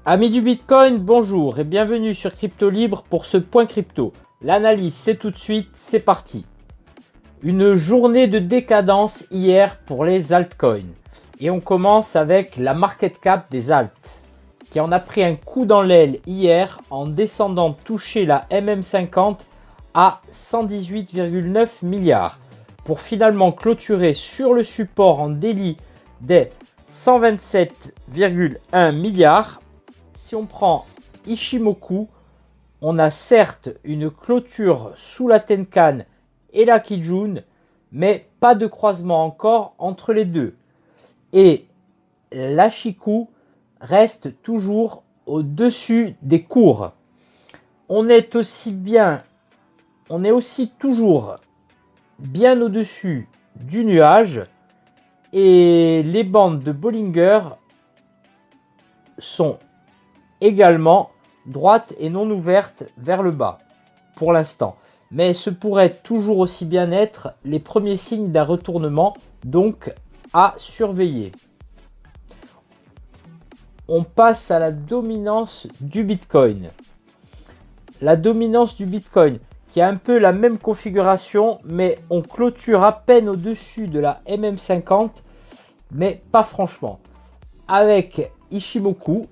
Amis du Bitcoin, bonjour et bienvenue sur Crypto Libre pour ce point crypto. L'analyse, c'est tout de suite, c'est parti. Une journée de décadence hier pour les altcoins. Et on commence avec la market cap des alts, qui en a pris un coup dans l'aile hier en descendant toucher la MM50 à 118,9 milliards, pour finalement clôturer sur le support en délit des 127,1 milliards. Si on prend Ichimoku, on a certes une clôture sous la Tenkan et la Kijun, mais pas de croisement encore entre les deux. Et la Chikou reste toujours au-dessus des cours. On est aussi toujours bien au-dessus du nuage et les bandes de Bollinger sont également droite et non ouverte vers le bas pour l'instant, mais ce pourrait toujours aussi bien être les premiers signes d'un retournement, donc à surveiller. On passe à la dominance du Bitcoin. La dominance du Bitcoin qui a un peu la même configuration, mais on clôture à peine au-dessus de la MM50, mais pas franchement. Avec Ichimoku,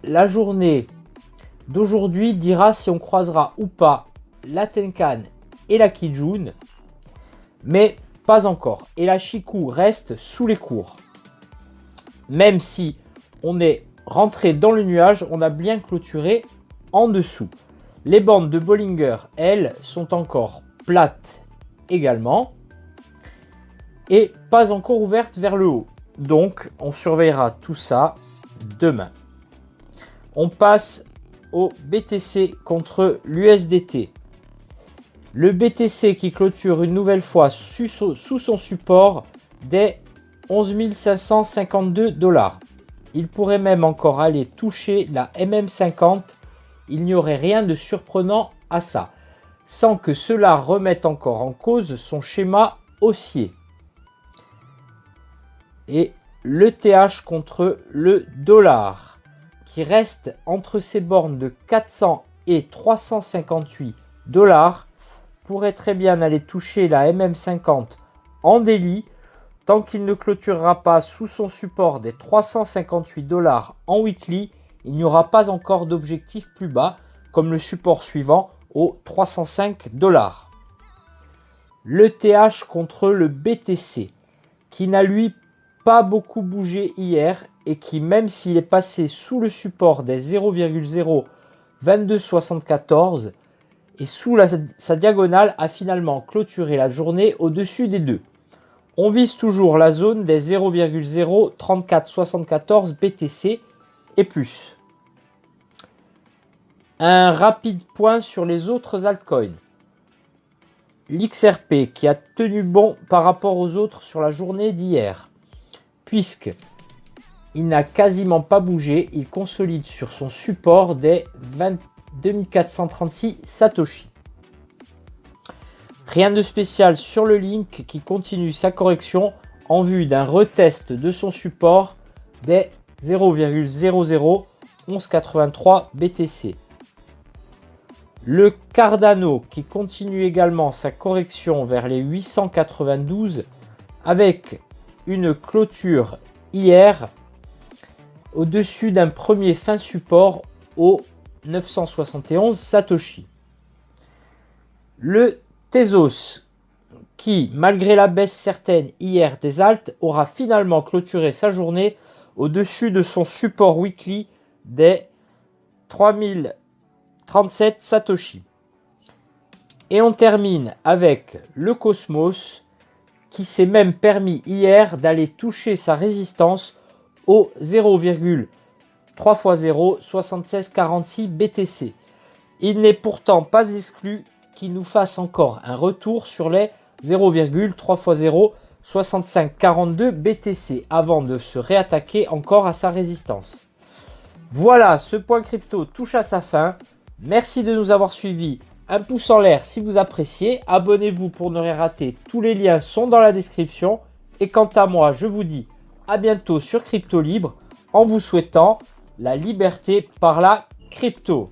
la journée d'aujourd'hui dira si on croisera ou pas la Tenkan et la Kijun, mais pas encore. Et la Chikou reste sous les cours. Même si on est rentré dans le nuage, on a bien clôturé en dessous. Les bandes de Bollinger, elles, sont encore plates également et pas encore ouvertes vers le haut. Donc, on surveillera tout ça demain. On passe au BTC contre l'USDT. Le BTC qui clôture une nouvelle fois sous son support des 11 552 $. Il pourrait même encore aller toucher la MM50. Il n'y aurait rien de surprenant à ça, sans que cela remette encore en cause son schéma haussier. Et l'ETH contre le dollar, qui reste entre ces bornes de 400 et 358 $, pourrait très bien aller toucher la MM50 en délit tant qu'il ne clôturera pas sous son support des 358 $ en weekly. Il n'y aura pas encore d'objectif plus bas comme le support suivant aux 305 $. L'ETH contre le BTC qui n'a lui pas beaucoup bougé hier et qui, même s'il est passé sous le support des 0,02274 et sous sa diagonale, a finalement clôturé la journée au-dessus des deux. On vise toujours la zone des 0,03474 BTC et plus. Un rapide point sur les autres altcoins. L'XRP qui a tenu bon par rapport aux autres sur la journée d'hier, puisque il n'a quasiment pas bougé, il consolide sur son support des 22 436 Satoshi. Rien de spécial sur le Link qui continue sa correction en vue d'un retest de son support des 0,001183 BTC. Le Cardano qui continue également sa correction vers les 892 avec une clôture hier au-dessus d'un premier fin support au 971 Satoshi. Le Tezos qui, malgré la baisse certaine hier des alts, aura finalement clôturé sa journée au-dessus de son support weekly des 3037 Satoshi. Et on termine avec le Cosmos qui s'est même permis hier d'aller toucher sa résistance au 0,3x0 7646 BTC. Il n'est pourtant pas exclu qu'il nous fasse encore un retour sur les 0,3x0 6542 BTC avant de se réattaquer encore à sa résistance. Voilà, ce point crypto touche à sa fin. Merci de nous avoir suivis. Un pouce en l'air si vous appréciez. Abonnez-vous pour ne rien rater. Tous les liens sont dans la description. Et quant à moi, je vous dis à bientôt sur Crypto Libre en vous souhaitant la liberté par la crypto.